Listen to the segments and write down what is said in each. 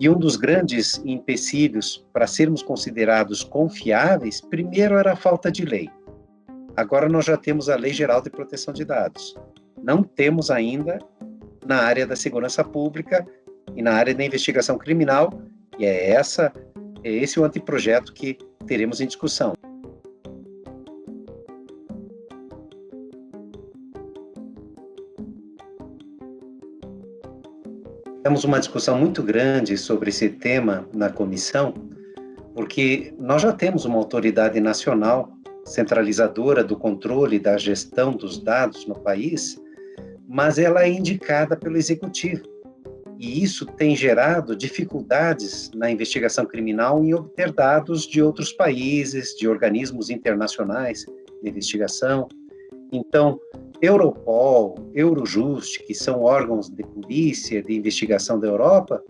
E um dos grandes empecilhos para sermos considerados confiáveis, primeiro era a falta de lei. Agora nós já temos a Lei Geral de Proteção de Dados. Não temos ainda na área da segurança pública e na área da investigação criminal, e é esse o anteprojeto que teremos em discussão. Temos uma discussão muito grande sobre esse tema na comissão, porque nós já temos uma autoridade nacional centralizadora do controle da gestão dos dados no país, mas ela é indicada pelo Executivo. E isso tem gerado dificuldades na investigação criminal em obter dados de outros países, de organismos internacionais de investigação. Então, Europol, Eurojust, que são órgãos de polícia, de investigação da Europa,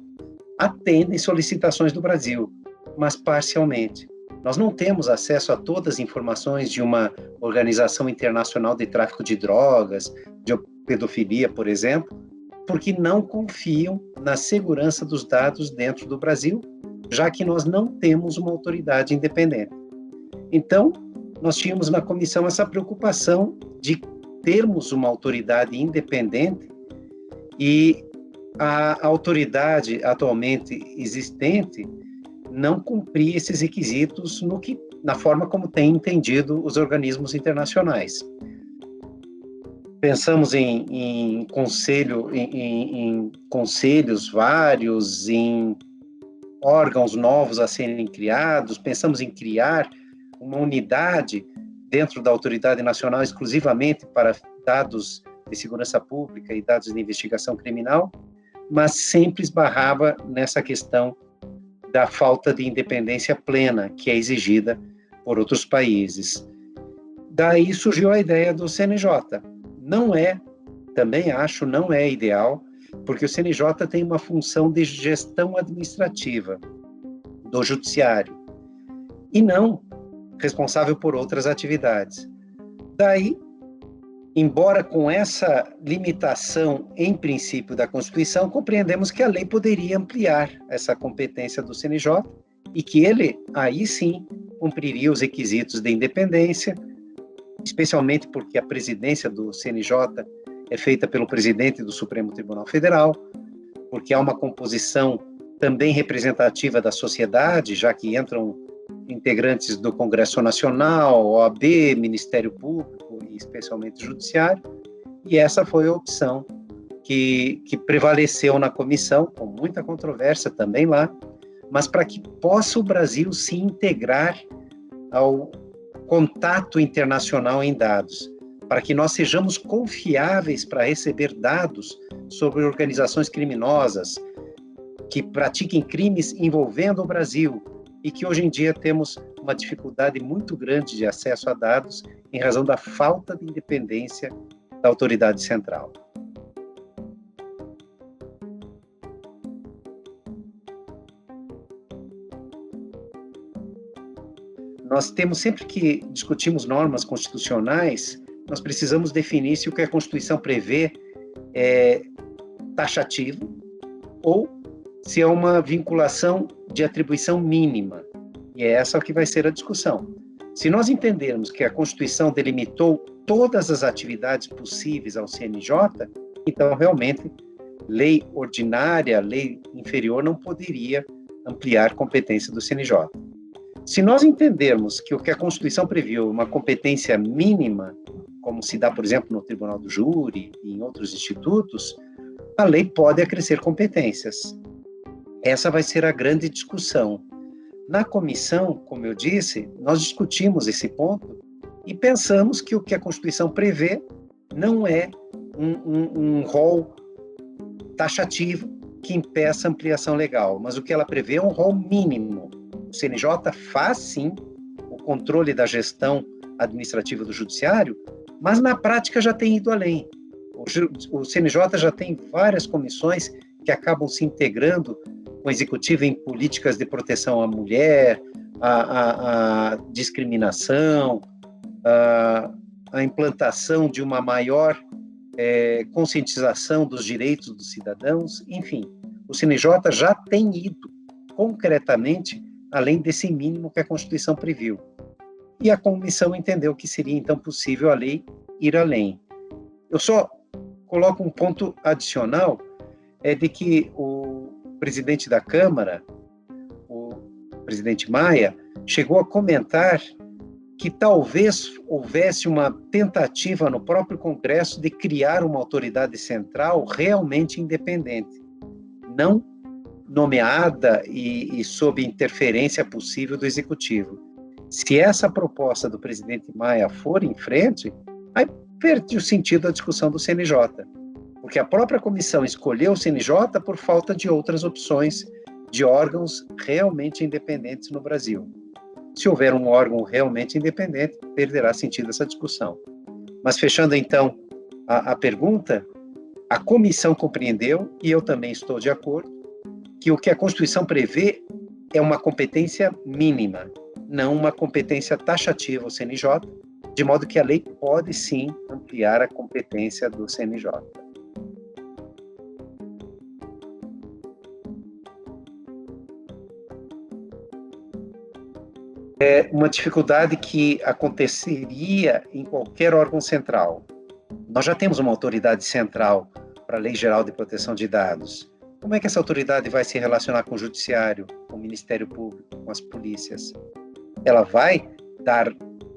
atendem solicitações do Brasil, mas parcialmente. Nós não temos acesso a todas as informações de uma organização internacional de tráfico de drogas, de pedofilia, por exemplo, porque não confiam na segurança dos dados dentro do Brasil, já que nós não temos uma autoridade independente. Então, nós tínhamos na comissão essa preocupação de termos uma autoridade independente e a autoridade atualmente existente não cumprir esses requisitos na forma como têm entendido os organismos internacionais. Pensamos em conselhos vários, em órgãos novos a serem criados, pensamos em criar uma unidade dentro da autoridade nacional exclusivamente para dados de segurança pública e dados de investigação criminal, mas sempre esbarrava nessa questão da falta de independência plena que é exigida por outros países. Daí surgiu a ideia do CNJ. Também acho, não é ideal, porque o CNJ tem uma função de gestão administrativa do judiciário e não responsável por outras atividades. Daí, embora com essa limitação em princípio da Constituição, compreendemos que a lei poderia ampliar essa competência do CNJ e que ele, aí sim, cumpriria os requisitos de independência, especialmente porque a presidência do CNJ é feita pelo presidente do Supremo Tribunal Federal, porque há uma composição também representativa da sociedade, já que entram integrantes do Congresso Nacional, OAB, Ministério Público e especialmente Judiciário, e essa foi a opção que prevaleceu na comissão, com muita controvérsia também lá, mas para que possa o Brasil se integrar ao contato internacional em dados, para que nós sejamos confiáveis para receber dados sobre organizações criminosas que pratiquem crimes envolvendo o Brasil e que hoje em dia temos uma dificuldade muito grande de acesso a dados em razão da falta de independência da autoridade central. Nós temos, sempre que discutimos normas constitucionais, nós precisamos definir se o que a Constituição prevê é taxativo ou se é uma vinculação de atribuição mínima. E é essa que vai ser a discussão. Se nós entendermos que a Constituição delimitou todas as atividades possíveis ao CNJ, então realmente lei ordinária, lei inferior não poderia ampliar competência do CNJ. Se nós entendermos que o que a Constituição previu é uma competência mínima, como se dá, por exemplo, no Tribunal do Júri e em outros institutos, a lei pode acrescer competências. Essa vai ser a grande discussão. Na comissão, como eu disse, nós discutimos esse ponto e pensamos que o que a Constituição prevê não é um rol taxativo que impeça a ampliação legal, mas o que ela prevê é um rol mínimo. O CNJ faz, sim, o controle da gestão administrativa do judiciário, mas na prática já tem ido além. O CNJ já tem várias comissões que acabam se integrando com o executivo em políticas de proteção à mulher, a discriminação, a implantação de uma maior conscientização dos direitos dos cidadãos, enfim. o CNJ já tem ido concretamente além desse mínimo que a Constituição previu. E a comissão entendeu que seria, então, possível a lei ir além. Eu só coloco um ponto adicional, é de que o presidente da Câmara, o presidente Maia, chegou a comentar que talvez houvesse uma tentativa no próprio Congresso de criar uma autoridade central realmente independente, não nomeada e sob interferência possível do Executivo. Se essa proposta do presidente Maia for em frente, aí perde o sentido da discussão do CNJ, porque a própria comissão escolheu o CNJ por falta de outras opções de órgãos realmente independentes no Brasil. Se houver um órgão realmente independente, perderá sentido essa discussão. Mas fechando então a pergunta, a comissão compreendeu, e eu também estou de acordo, que o que a Constituição prevê é uma competência mínima, não uma competência taxativa ao CNJ, de modo que a lei pode sim ampliar a competência do CNJ. É uma dificuldade que aconteceria em qualquer órgão central. Nós já temos uma autoridade central para a Lei Geral de Proteção de Dados. Como é que essa autoridade vai se relacionar com o Judiciário, com o Ministério Público, com as polícias? Ela vai dar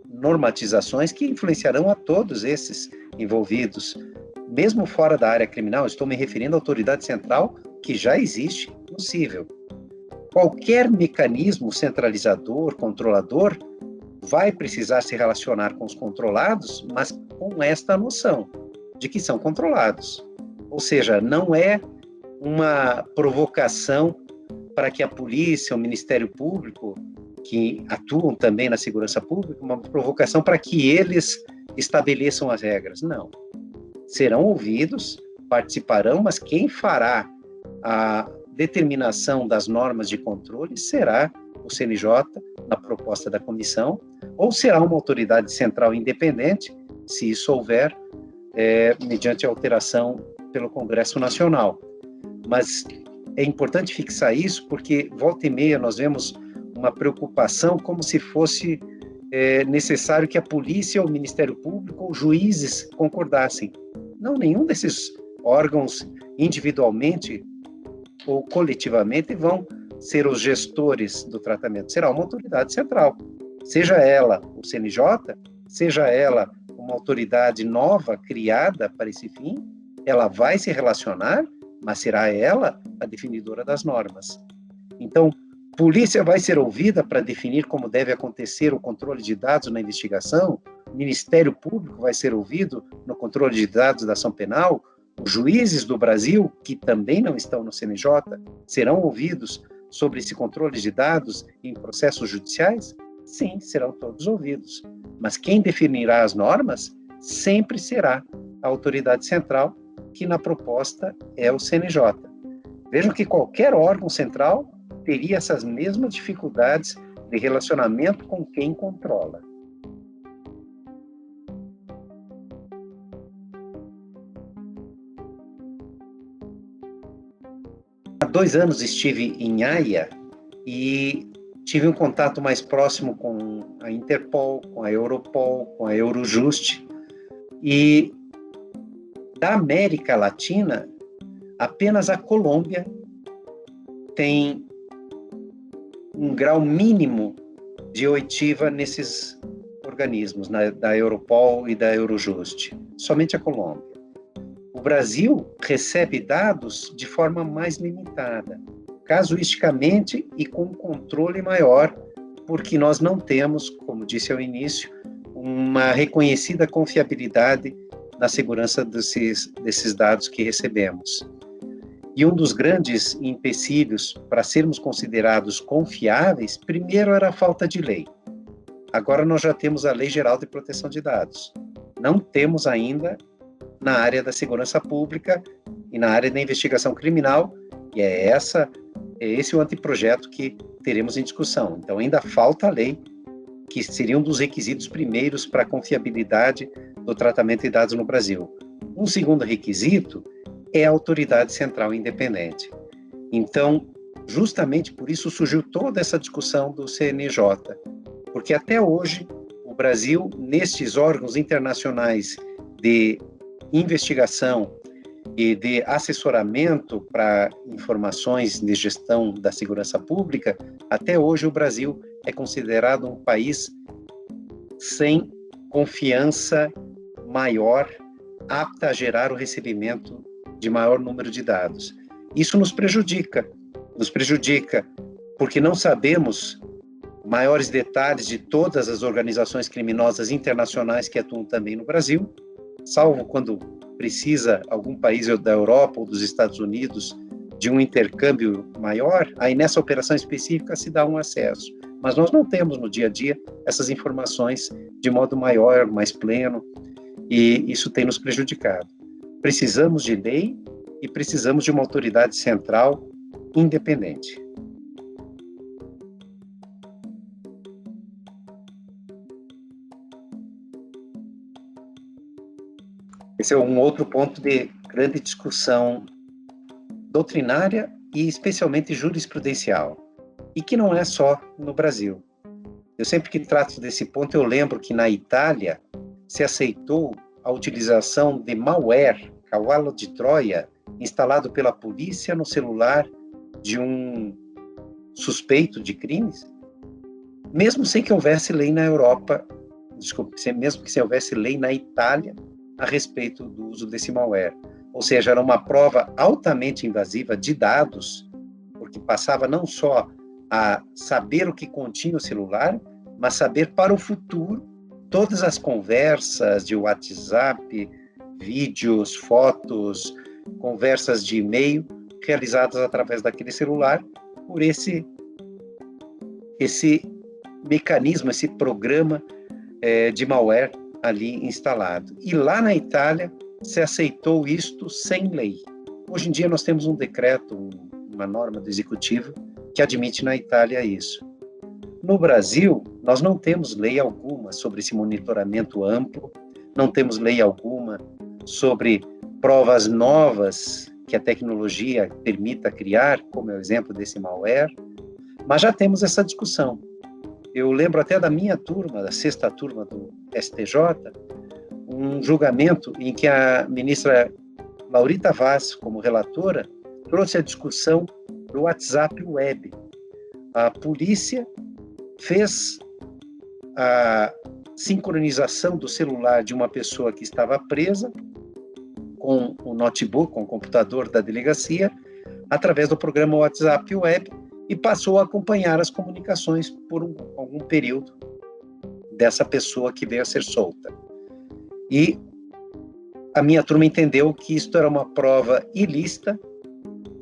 normatizações que influenciarão a todos esses envolvidos, mesmo fora da área criminal. Estou me referindo à autoridade central que já existe, possível. Qualquer mecanismo centralizador, controlador, vai precisar se relacionar com os controlados, mas com esta noção de que são controlados. Ou seja, não é uma provocação para que a polícia, o Ministério Público, que atuam também na segurança pública, uma provocação para que eles estabeleçam as regras. Não. Serão ouvidos, participarão, mas quem fará a determinação das normas de controle será o CNJ, na proposta da comissão, ou será uma autoridade central independente, se isso houver, mediante alteração pelo Congresso Nacional. Mas é importante fixar isso, porque volta e meia nós vemos uma preocupação como se fosse necessário que a polícia, o Ministério Público ou juízes concordassem. Não, nenhum desses órgãos individualmente ou coletivamente vão ser os gestores do tratamento. Será uma autoridade central, seja ela o CNJ, seja ela uma autoridade nova criada para esse fim, ela vai se relacionar, mas será ela a definidora das normas. Então, polícia vai ser ouvida para definir como deve acontecer o controle de dados na investigação, o Ministério Público vai ser ouvido no controle de dados da ação penal, os juízes do Brasil, que também não estão no CNJ, serão ouvidos sobre esse controle de dados em processos judiciais? Sim, serão todos ouvidos. Mas quem definirá as normas sempre será a autoridade central, que na proposta é o CNJ. Vejam que qualquer órgão central teria essas mesmas dificuldades de relacionamento com quem controla. Há 2 anos estive em Haia e tive um contato mais próximo com a Interpol, com a Europol, com a Eurojust. E da América Latina, apenas a Colômbia tem um grau mínimo de oitiva nesses organismos, da Europol e da Eurojust. Somente a Colômbia. O Brasil recebe dados de forma mais limitada, casuisticamente e com controle maior, porque nós não temos, como disse ao início, uma reconhecida confiabilidade na segurança desses dados que recebemos. E um dos grandes empecilhos para sermos considerados confiáveis, primeiro era a falta de lei. Agora nós já temos a Lei Geral de Proteção de Dados. Não temos ainda na área da segurança pública e na área da investigação criminal, e é esse o anteprojeto que teremos em discussão. Então ainda falta a lei, que seria um dos requisitos primeiros para a confiabilidade do tratamento de dados no Brasil. Um segundo requisito é a autoridade central independente. Então, justamente por isso surgiu toda essa discussão do CNJ, porque até hoje o Brasil, nestes órgãos internacionais de investigação e de assessoramento para informações de gestão da segurança pública, até hoje o Brasil é considerado um país sem confiança maior, apta a gerar o recebimento de maior número de dados. Isso nos prejudica porque não sabemos maiores detalhes de todas as organizações criminosas internacionais que atuam também no Brasil, salvo quando precisa algum país da Europa ou dos Estados Unidos de um intercâmbio maior, aí nessa operação específica se dá um acesso. Mas nós não temos no dia a dia essas informações de modo maior, mais pleno, e isso tem nos prejudicado. Precisamos de lei e precisamos de uma autoridade central independente. Esse é um outro ponto de grande discussão doutrinária e especialmente jurisprudencial, e que não é só no Brasil. Eu sempre que trato desse ponto, eu lembro que na Itália se aceitou a utilização de malware, cavalo de Troia, instalado pela polícia no celular de um suspeito de crimes, mesmo sem que houvesse lei na Europa, mesmo que se houvesse lei na Itália a respeito do uso desse malware. Ou seja, era uma prova altamente invasiva de dados, porque passava não só a saber o que continha o celular, mas saber para o futuro todas as conversas de WhatsApp, vídeos, fotos, conversas de e-mail realizadas através daquele celular por esse mecanismo, esse programa de malware ali instalado. E lá na Itália se aceitou isto sem lei. Hoje em dia nós temos um decreto, uma norma do executivo que admite na Itália isso. No Brasil, nós não temos lei alguma sobre esse monitoramento amplo, não temos lei alguma sobre provas novas que a tecnologia permita criar, como é o exemplo desse malware, mas já temos essa discussão. Eu lembro até da minha turma, da 6ª turma do STJ, um julgamento em que a ministra Laurita Vaz, como relatora, trouxe a discussão do WhatsApp Web. A polícia fez a sincronização do celular de uma pessoa que estava presa com o notebook, com o computador da delegacia, através do programa WhatsApp Web, e passou a acompanhar as comunicações por algum período dessa pessoa que veio a ser solta. E a minha turma entendeu que isto era uma prova ilícita,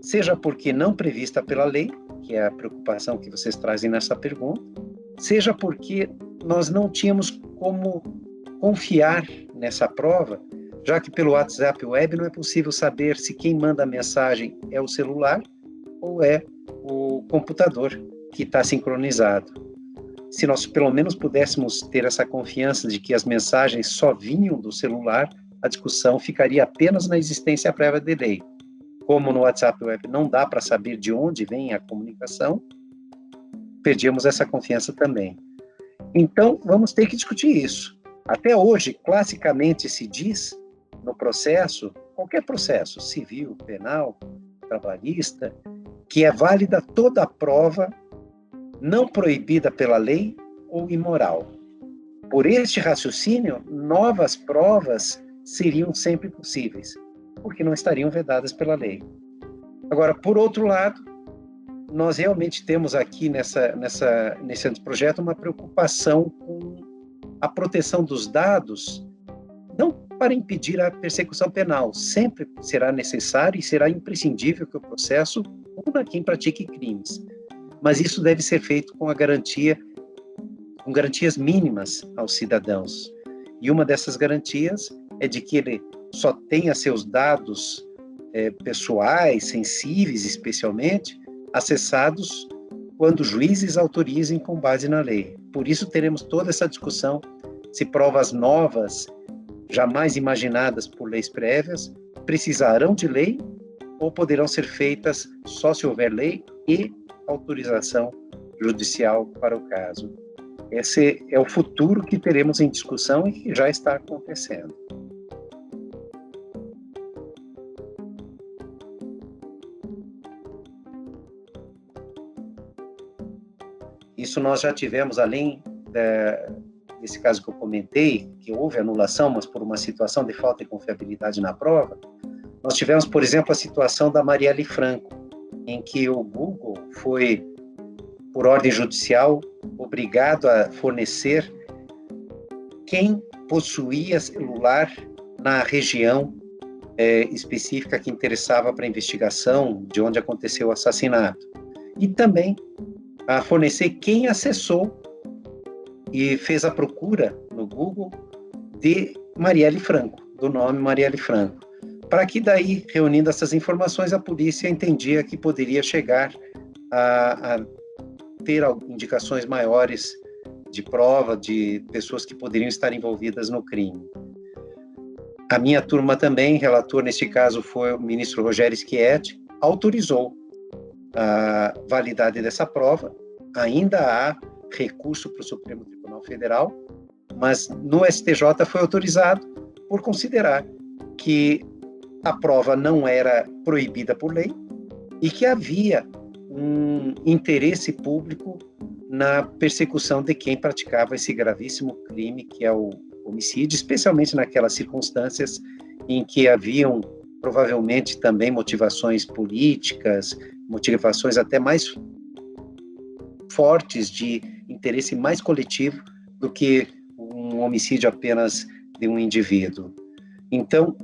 seja porque não prevista pela lei, que é a preocupação que vocês trazem nessa pergunta, seja porque nós não tínhamos como confiar nessa prova, já que pelo WhatsApp Web não é possível saber se quem manda a mensagem é o celular ou é o computador que está sincronizado. Se nós pelo menos pudéssemos ter essa confiança de que as mensagens só vinham do celular, a discussão ficaria apenas na existência prévia de lei. Como no WhatsApp Web não dá para saber de onde vem a comunicação, perdíamos essa confiança também. Então, vamos ter que discutir isso. Até hoje, classicamente se diz no processo, qualquer processo, civil, penal, trabalhista, que é válida toda a prova não proibida pela lei ou imoral. Por este raciocínio, novas provas seriam sempre possíveis, porque não estariam vedadas pela lei. Agora, por outro lado, nós realmente temos aqui nesse anteprojeto uma preocupação com a proteção dos dados, não para impedir a persecução penal. Sempre será necessário e será imprescindível que o processo puna quem pratique crimes. Mas isso deve ser feito com garantias mínimas aos cidadãos. E uma dessas garantias é de que ele só tenha seus dados pessoais, sensíveis especialmente, acessados quando juízes autorizem com base na lei. Por isso teremos toda essa discussão se provas novas, jamais imaginadas por leis prévias, precisarão de lei ou poderão ser feitas só se houver lei e autorização judicial para o caso. Esse é o futuro que teremos em discussão e que já está acontecendo. Isso nós já tivemos, além desse caso que eu comentei, que houve anulação, mas por uma situação de falta de confiabilidade na prova, nós tivemos, por exemplo, a situação da Marielle Franco, em que o Google foi, por ordem judicial, obrigado a fornecer quem possuía celular na região específica que interessava para a investigação de onde aconteceu o assassinato. E também a fornecer quem acessou e fez a procura no Google de Marielle Franco, do nome Marielle Franco. Para que daí, reunindo essas informações, a polícia entendia que poderia chegar a ter indicações maiores de prova de pessoas que poderiam estar envolvidas no crime. A minha turma também, relator neste caso foi o ministro Rogério Schietti, autorizou a validade dessa prova. Ainda há recurso para o Supremo Tribunal Federal, mas no STJ foi autorizado por considerar que a prova não era proibida por lei e que havia um interesse público na persecução de quem praticava esse gravíssimo crime que é o homicídio, especialmente naquelas circunstâncias em que haviam provavelmente também motivações políticas, motivações até mais fortes de interesse mais coletivo do que um homicídio apenas de um indivíduo. Então,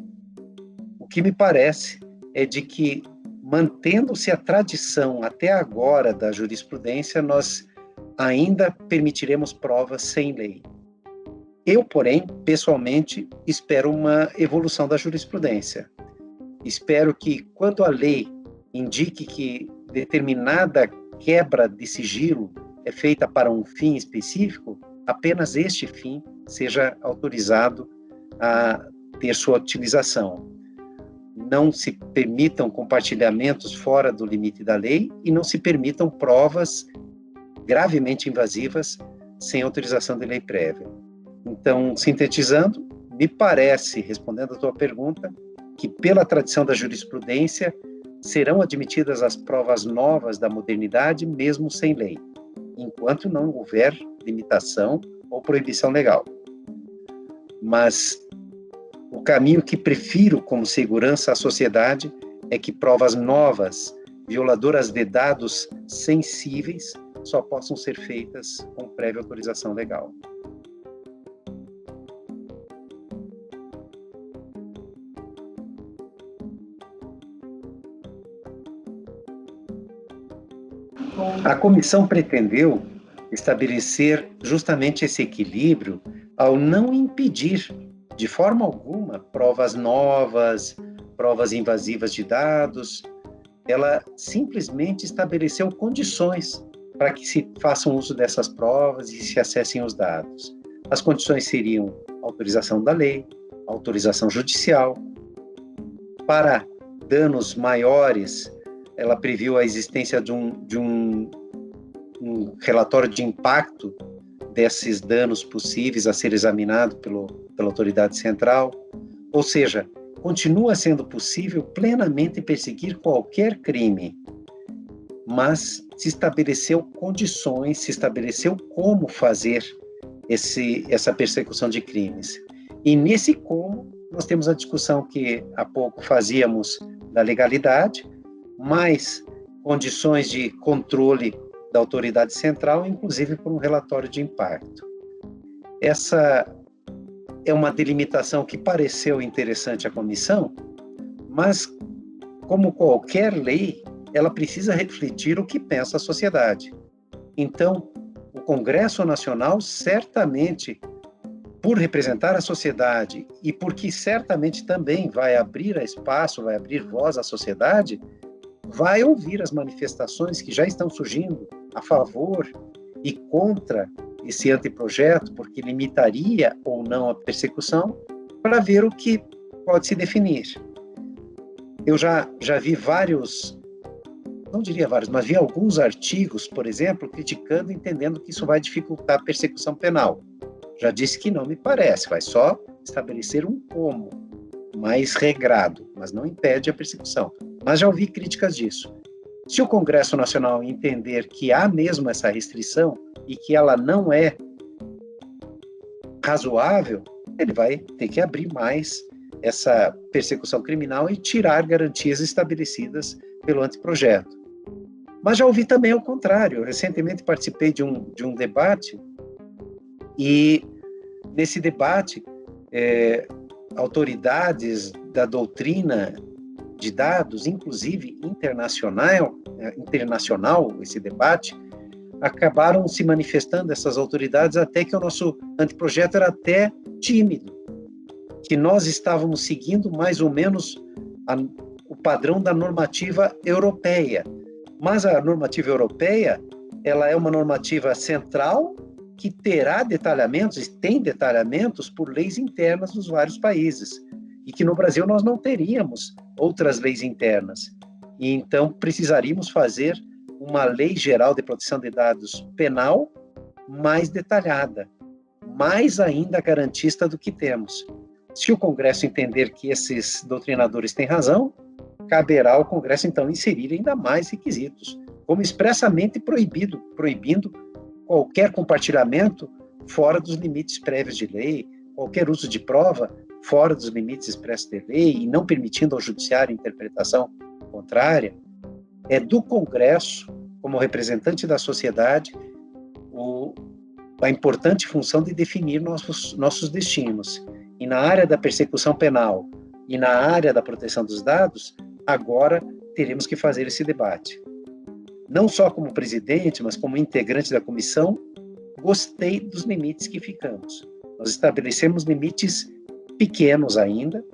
o que me parece é de que, mantendo-se a tradição até agora da jurisprudência, nós ainda permitiremos provas sem lei. Eu, porém, pessoalmente, espero uma evolução da jurisprudência. Espero que, quando a lei indique que determinada quebra de sigilo é feita para um fim específico, apenas este fim seja autorizado a ter sua utilização. Não se permitam compartilhamentos fora do limite da lei e não se permitam provas gravemente invasivas sem autorização de lei prévia. Então, sintetizando, me parece, respondendo a tua pergunta, que pela tradição da jurisprudência serão admitidas as provas novas da modernidade, mesmo sem lei, enquanto não houver limitação ou proibição legal. Mas o caminho que prefiro como segurança à sociedade é que provas novas, violadoras de dados sensíveis, só possam ser feitas com prévia autorização legal. A comissão pretendeu estabelecer justamente esse equilíbrio ao não impedir, de forma alguma, provas novas, provas invasivas de dados. Ela simplesmente estabeleceu condições para que se façam uso dessas provas e se acessem os dados. As condições seriam autorização da lei, autorização judicial. Para danos maiores, ela previu a existência de um relatório de impacto desses danos possíveis a ser examinado pela autoridade central. Ou seja, continua sendo possível plenamente perseguir qualquer crime, mas se estabeleceu condições, se estabeleceu como fazer essa persecução de crimes. E nesse como, nós temos a discussão que há pouco fazíamos da legalidade, mais condições de controle da autoridade central, inclusive por um relatório de impacto. Essa é uma delimitação que pareceu interessante à comissão, mas, como qualquer lei, ela precisa refletir o que pensa a sociedade. Então, o Congresso Nacional, certamente, por representar a sociedade e porque certamente também vai abrir espaço, vai abrir voz à sociedade, vai ouvir as manifestações que já estão surgindo a favor e contra esse anteprojeto, porque limitaria ou não a persecução, para ver o que pode se definir. Eu já vi vários, não diria vários, mas vi alguns artigos, por exemplo, criticando, entendendo que isso vai dificultar a persecução penal. Já disse que não me parece, vai só estabelecer um como mais regrado, mas não impede a persecução. Mas já ouvi críticas disso. Se o Congresso Nacional entender que há mesmo essa restrição e que ela não é razoável, ele vai ter que abrir mais essa persecução criminal e tirar garantias estabelecidas pelo anteprojeto. Mas já ouvi também o contrário. Recentemente participei de um debate e, nesse debate, autoridades da doutrina de dados, inclusive internacional, esse debate, acabaram se manifestando, essas autoridades, até que o nosso anteprojeto era até tímido, que nós estávamos seguindo mais ou menos o padrão da normativa europeia. Mas a normativa europeia, ela é uma normativa central que terá detalhamentos, e tem detalhamentos por leis internas dos vários países, e que no Brasil nós não teríamos outras leis internas. E então precisaríamos fazer uma lei geral de proteção de dados penal mais detalhada, mais ainda garantista do que temos. Se o Congresso entender que esses doutrinadores têm razão, caberá ao Congresso, então, inserir ainda mais requisitos, como expressamente proibindo qualquer compartilhamento fora dos limites prévios de lei, qualquer uso de prova fora dos limites expressos de lei e não permitindo ao judiciário interpretação contrária. É do Congresso, como representante da sociedade, a importante função de definir nossos destinos. E na área da persecução penal e na área da proteção dos dados, agora teremos que fazer esse debate. Não só como presidente, mas como integrante da comissão, gostei dos limites que ficamos. Nós estabelecemos limites pequenos ainda,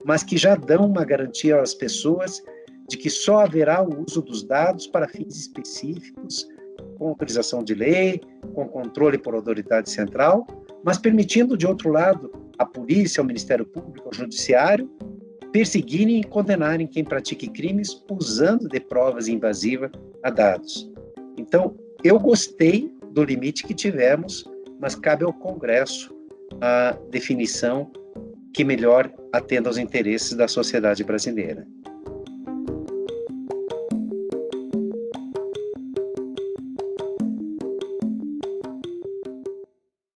mas que já dão uma garantia às pessoas de que só haverá o uso dos dados para fins específicos, com autorização de lei, com controle por autoridade central, mas permitindo, de outro lado, a polícia, o Ministério Público, o Judiciário, perseguirem e condenarem quem pratique crimes usando de provas invasivas a dados. Então, eu gostei do limite que tivemos, mas cabe ao Congresso a definição que melhor atenda aos interesses da sociedade brasileira.